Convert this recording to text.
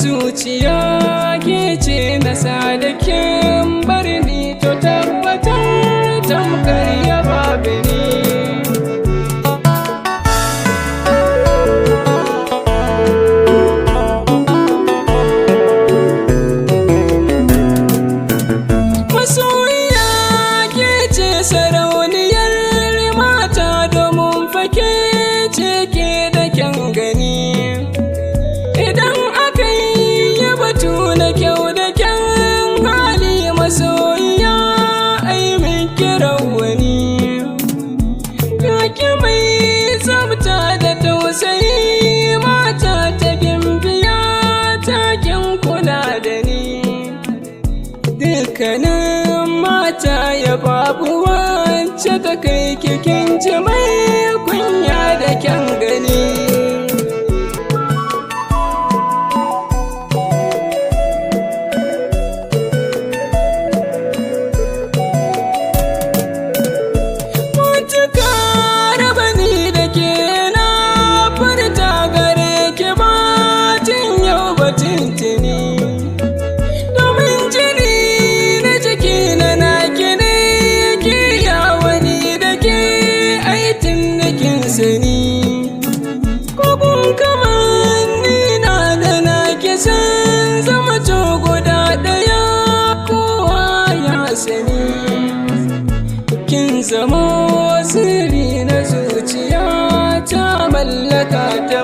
zuciya ke ce na sadakin barni to tabbatar tamkar ya babu ni. Masoyiya ke ce sarauniyar mata domin fake ce ke da kyan gani. Idan aka yi batu na kyau da kyan hali masoyiya ai min kiran wani. Kaki mai tsafta da tausayi mata ta gimbiya ta kin kula da ni. Dukkanin mata ya babu wacce ta kai kikin ji mai kunya da kyan gani. Domin jini na jiki na naki ne ke yawani da ke aitin nakin sani. Kokun kamar ni na da naki san zama to guda ɗaya kowa ya sani. Kin zama sirri na zuciya ta mallaka ta